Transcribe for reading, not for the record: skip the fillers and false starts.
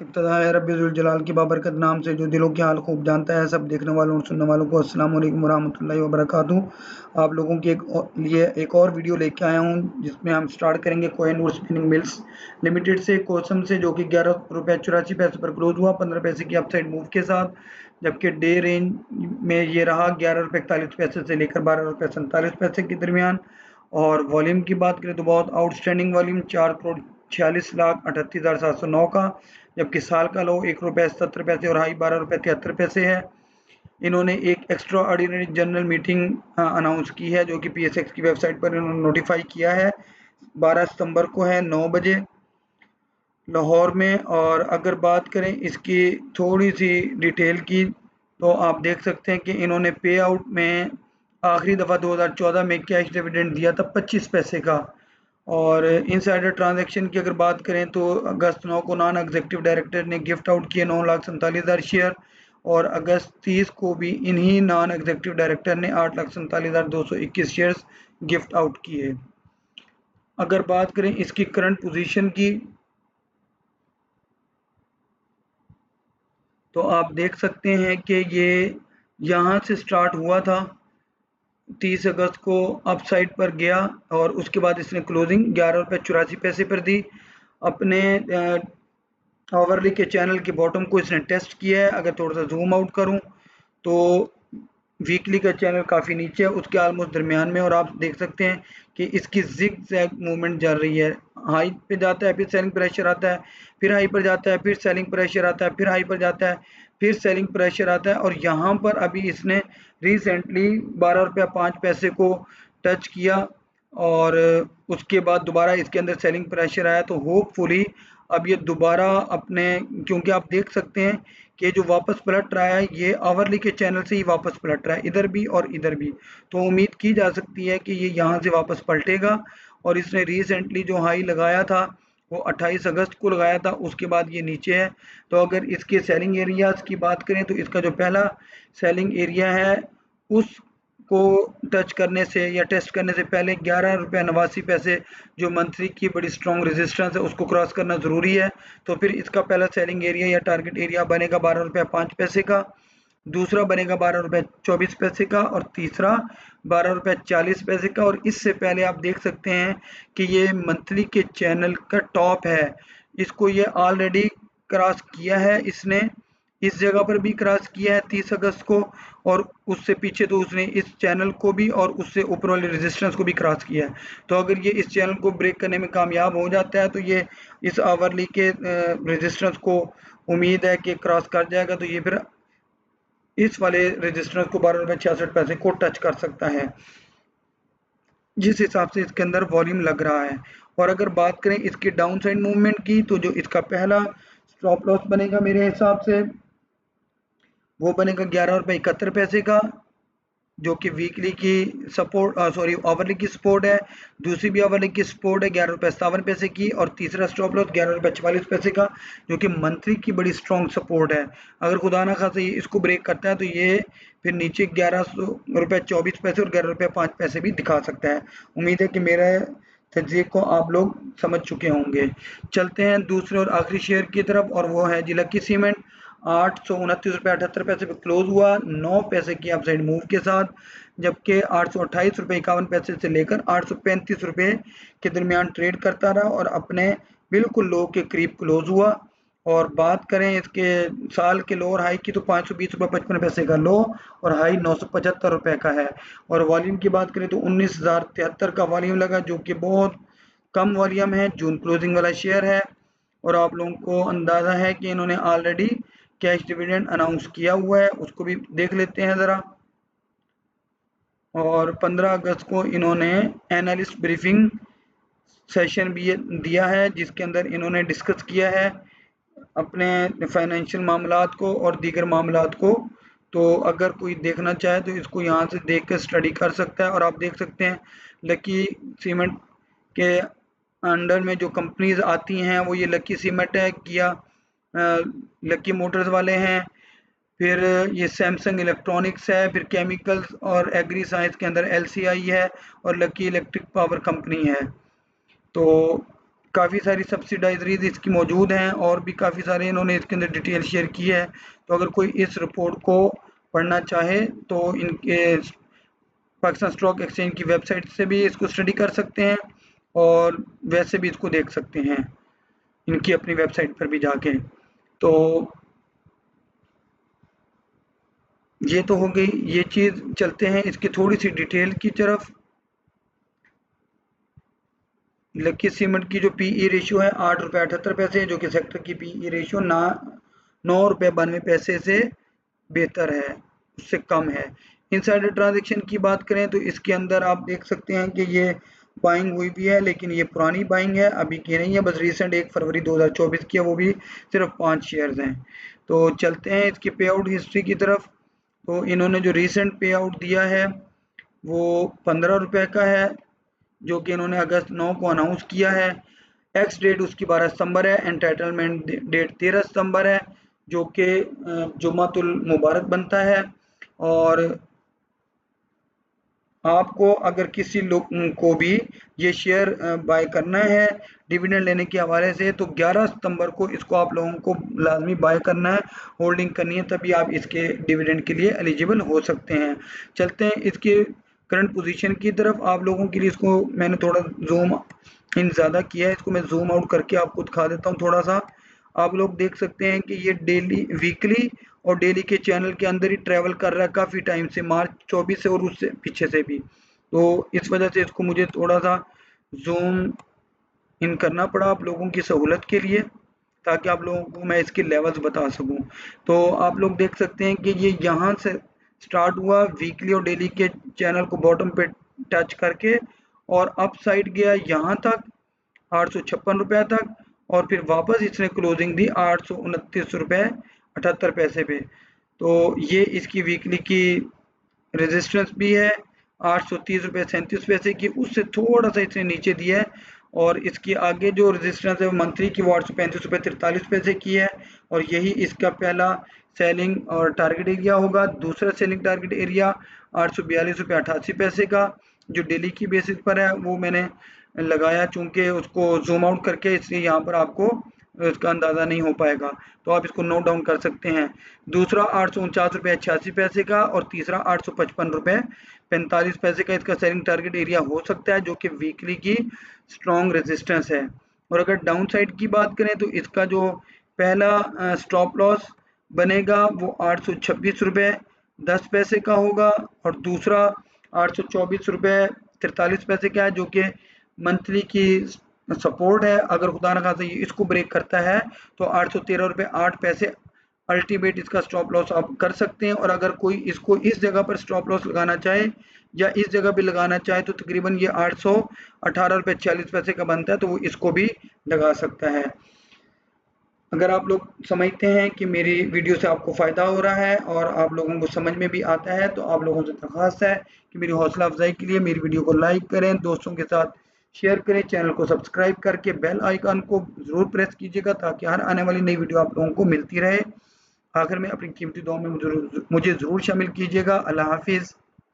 इब्तिदा है रब्बिल जलाल की बाबरकत नाम से जो दिलों के हाल खूब जानता है। सब देखने वालों और सुनने वालों को अस्सलाम वालेकुम वरहमतुल्लाहि वबरकातुहू। आप लोगों के लिए एक और वीडियो लेके आया हूँ जिसमें हम स्टार्ट करेंगे कोहिनूर स्पिनिंग मिल्स लिमिटेड से कोसम से, जो कि 11 रुपये 84 पैसे पर क्लोज हुआ 15 पैसे की अपसाइड मूव के साथ। जबकि डे रेंज में ये रहा 11 रुपये 41 पैसे से लेकर 12 रुपये 47 पैसे के दरमियान। और वॉल्यूम की बात करें तो बहुत आउटस्टैंडिंग वॉल्यूम 4,46,38,709 का, जबकि साल का लो 1 रुपये 70 पैसे और हाई 12 रुपये 73 पैसे है। इन्होंने एक extra ordinary general meeting announce की है, जो कि PSX की वेबसाइट पर इन्होंने नोटिफाई किया है। 12 सितंबर को है 9 बजे लाहौर में। और अगर बात करें इसकी थोड़ी सी डिटेल की, तो आप देख सकते हैं कि इन्होंने पे आउट में आखिरी दफ़ा 2014 में कैश डिविडेंड दिया था 25 पैसे का। और इनसाइडर ट्रांजैक्शन की अगर बात करें तो अगस्त 9 को नॉन एग्जीक्यूटिव डायरेक्टर ने गिफ्ट आउट किए 9,47,000 शेयर, और अगस्त 30 को भी इन्हीं नॉन एग्जीक्यूटिव डायरेक्टर ने 8,47,221 शेयर्स गिफ्ट आउट किए। अगर बात करें इसकी करंट पोजीशन की, तो आप देख सकते हैं कि ये यहाँ से स्टार्ट हुआ था 30 अगस्त को, अपसाइड पर गया और उसके बाद इसने क्लोजिंग 11 रुपये 84 पैसे पर दी। अपने आवरली के चैनल के बॉटम को इसने टेस्ट किया है। अगर थोड़ा सा जूम आउट करूं तो वीकली का चैनल काफ़ी नीचे है, उसके ऑलमोस्ट दरमियान में, और आप देख सकते हैं कि इसकी जिग जैग मूवमेंट चल रही है। हाई पे जाता है, फिर सेलिंग प्रेशर आता है, फिर हाई पर जाता है, फिर सेलिंग प्रेशर आता है, फिर हाई पर जाता है, फिर सेलिंग प्रेशर आता है। और यहाँ पर अभी इसने रिसेंटली 12 रुपये 5 पैसे को टच किया, और उसके बाद दोबारा इसके अंदर सेलिंग प्रेशर आया। तो होपफुली अब ये दोबारा अपने, क्योंकि आप देख सकते हैं कि जो वापस पलट रहा है ये आवरली के चैनल से ही वापस पलट रहा है, इधर भी और इधर भी। तो उम्मीद की जा सकती है कि ये यहाँ से वापस पलटेगा। और इसने रिसेंटली जो हाई लगाया था वो 28 अगस्त को लगाया था, उसके बाद ये नीचे है। तो अगर इसके सेलिंग एरियाज की बात करें तो इसका जो पहला सेलिंग एरिया है उसको टच करने से या टेस्ट करने से पहले 11 रुपये 89 पैसे जो मंथली की बड़ी स्ट्रॉन्ग रेजिस्टेंस है उसको क्रॉस करना ज़रूरी है। तो फिर इसका पहला सेलिंग एरिया या टारगेट एरिया बनेगा 12 रुपये 5 पैसे का, दूसरा बनेगा 12 रुपये 24 पैसे का, और तीसरा 12 रुपये 40 पैसे का। और इससे पहले आप देख सकते हैं कि ये मंथली के चैनल का टॉप है, इसको ये ऑलरेडी क्रॉस किया है। इसने इस जगह पर भी क्रॉस किया है 30 अगस्त को, और उससे पीछे तो उसने इस चैनल को भी और उससे ऊपर वाले रेजिस्टेंस को भी क्रॉस किया है। तो अगर ये इस चैनल को ब्रेक करने में कामयाब हो जाता है तो ये इस आवरली के रेजिस्टेंस को उम्मीद है कि क्रॉस कर जाएगा। तो ये फिर इस वाले रेजिस्टेंस को 12 रुपये 66 पैसे को टच कर सकता है, जिस हिसाब से इसके अंदर वॉल्यूम लग रहा है। और अगर बात करें इसकी डाउन साइड मूवमेंट की, तो जो इसका पहला स्टॉप लॉस बनेगा मेरे हिसाब से वो बनेगा 11 रुपये 71 पैसे का, जो कि वीकली की सपोर्ट आवरली की सपोर्ट है। दूसरी भी आवरली की सपोर्ट है 11 रुपये 57 पैसे की, और तीसरा स्टॉप लॉस 11 रुपये 44 पैसे का, जो कि मंथली की बड़ी स्ट्रॉन्ग सपोर्ट है। अगर खुदा ना खासा ये इसको ब्रेक करता है तो ये फिर नीचे 11 रुपये 24 पैसे और 11 रुपये 5 पैसे भी दिखा सकता है। उम्मीद है कि मेरा तज्ज़िये को आप लोग समझ चुके होंगे। चलते हैं दूसरे और आखिरी शेयर की तरफ, और वो है जी लकी सीमेंट। 829 रुपये 78 पैसे पे क्लोज हुआ 9 पैसे की अपसाइड मूव के साथ, जबकि 828 रुपये 51 पैसे से लेकर 835 रुपये के दरमियान ट्रेड करता रहा और अपने बिल्कुल लो के करीब क्लोज हुआ। और बात करें इसके साल के लो और हाई की, तो 520 रुपये 55 पैसे का लो और हाई 975 रुपये का है। और वॉल्यूम की बात करें तो 19,073 का वॉल्यूम लगा, जो कि बहुत कम वॉल्यूम है, जून क्लोजिंग वाला शेयर है। और आप लोगों को अंदाज़ा है कि इन्होंने ऑलरेडी कैश डिविडेंड अनाउंस किया हुआ है, उसको भी देख लेते हैं ज़रा। और 15 अगस्त को इन्होंने एनालिस्ट ब्रीफिंग सेशन भी दिया है, जिसके अंदर इन्होंने डिस्कस किया है अपने फाइनेंशियल मामलात को और दीगर मामलात को। तो अगर कोई देखना चाहे तो इसको यहाँ से देख कर स्टडी कर सकता है। और आप देख सकते हैं लकी सीमेंट के अंडर में जो कंपनीज आती हैं वो ये लकी सीमेंट है, किया लकी मोटर्स वाले हैं, फिर ये सैमसंग इलेक्ट्रॉनिक्स है, फिर केमिकल्स और एग्री साइंस के अंदर LCI है, और लकी इलेक्ट्रिक पावर कंपनी है। तो काफ़ी सारी सब्सिडाइजरीज इसकी मौजूद हैं और भी काफ़ी सारे इन्होंने इसके अंदर डिटेल शेयर की है। तो अगर कोई इस रिपोर्ट को पढ़ना चाहे तो इनके पाकिस्तान स्टॉक एक्सचेंज की वेबसाइट से भी इसको स्टडी कर सकते हैं और वैसे भी इसको देख सकते हैं इनकी अपनी वेबसाइट पर भी जाके। तो ये तो हो गई ये चीज़। चलते हैं इसकी थोड़ी सी डिटेल की तरफ। लकी सीमेंट की जो पीई रेशियो है 8 रुपये 78 पैसे, जो कि सेक्टर की पीई रेशियो 9 रुपये 92 पैसे से बेहतर है, उससे कम है। इनसाइडर ट्रांजैक्शन की बात करें तो इसके अंदर आप देख सकते हैं कि ये बाइंग हुई भी है, लेकिन ये पुरानी बाइंग है, अभी की नहीं है, बस रिसेंट 1 फरवरी 2024 की है, वो भी सिर्फ 5 शेयर्स हैं। तो चलते हैं इसकी पे आउट हिस्ट्री की तरफ। तो इन्होंने जो रिसेंट पे आउट दिया है वो 15 रुपये का है, जो कि इन्होंने अगस्त 9 को अनाउंस किया है। एक्स डेट उसकी 12 सितंबर है, एंटाइटलमेंट डेट 13 सितंबर है, जो कि जुमातुल मुबारक बनता है। और आपको अगर किसी लोग को भी ये शेयर बाय करना है डिविडेंड लेने के हवाले से, तो 11 सितंबर को इसको आप लोगों को लाजमी बाय करना है, होल्डिंग करनी है, तभी आप इसके डिविडेंड के लिए एलिजिबल हो सकते हैं। चलते हैं इसके करंट पोजीशन की तरफ। आप लोगों के लिए इसको मैंने थोड़ा जूम इन ज़्यादा किया है, इसको मैं जूम आउट करके आपको दिखा देता हूँ थोड़ा सा। आप लोग देख सकते हैं कि ये डेली, वीकली और डेली के चैनल के अंदर ही ट्रैवल कर रहा है काफ़ी टाइम से, मार्च 24 से और उससे पीछे से भी। तो इस वजह से इसको मुझे थोड़ा सा जूम इन करना पड़ा आप लोगों की सहूलत के लिए, ताकि आप लोगों को मैं इसके लेवल्स बता सकूं। तो आप लोग देख सकते हैं कि ये यहाँ से स्टार्ट हुआ वीकली और डेली के चैनल को बॉटम पे टच करके, और अप साइड गया यहाँ तक 856 रुपये तक, और फिर वापस इसने क्लोजिंग दी 829 रुपये 78 पैसे पे। तो ये इसकी वीकली की रेजिस्टेंस भी है 830 रुपये 37 पैसे की, उससे थोड़ा सा इसने नीचे दिया है। और इसकी आगे जो रेजिस्टेंस है मंथली की वो 835 रुपये 43 पैसे की है, और यही इसका पहला सेलिंग और टारगेट एरिया होगा। दूसरा सेलिंग टारगेट एरिया 842 रुपये 88 पैसे का, जो डेली की बेसिस पर है, वो मैंने लगाया, चूंकि उसको जूम आउट करके, इसलिए यहाँ पर आपको इसका अंदाज़ा नहीं हो पाएगा, तो आप इसको नोट डाउन कर सकते हैं। दूसरा 849 रुपये 86 पैसे का, और तीसरा 855 रुपये 45 पैसे का इसका सेलिंग टारगेट एरिया हो सकता है, जो कि वीकली की स्ट्रॉन्ग रेजिस्टेंस है। और अगर डाउन साइड की बात करें तो इसका जो पहला स्टॉप लॉस बनेगा वो 826 रुपये 10 पैसे का होगा, और दूसरा 824 रुपये 43 पैसे का है, जो कि मंथली की सपोर्ट है। अगर खुदा न खास्ता ये इसको ब्रेक करता है तो 813 रुपये 8 पैसे अल्टीमेट इसका स्टॉप लॉस आप कर सकते हैं। और अगर कोई इसको इस जगह पर स्टॉप लॉस लगाना चाहे या इस जगह भी लगाना चाहे तो तकरीबन ये 818 रुपये 40 पैसे का बनता है, तो वो इसको भी लगा सकता है। अगर आप लोग समझते हैं कि मेरी वीडियो से आपको फ़ायदा हो रहा है और आप लोगों को समझ में भी आता है, तो आप लोगों से दरख्वास्त है कि मेरी हौसला अफजाई के लिए मेरी वीडियो को लाइक करें, दोस्तों के साथ शेयर करें, चैनल को सब्सक्राइब करके बेल आइकन को ज़रूर प्रेस कीजिएगा, ताकि हर आने वाली नई वीडियो आप लोगों को मिलती रहे। आखिर में अपनी कीमती दुआ में मुझे ज़रूर शामिल कीजिएगा। अल्लाह हाफिज़।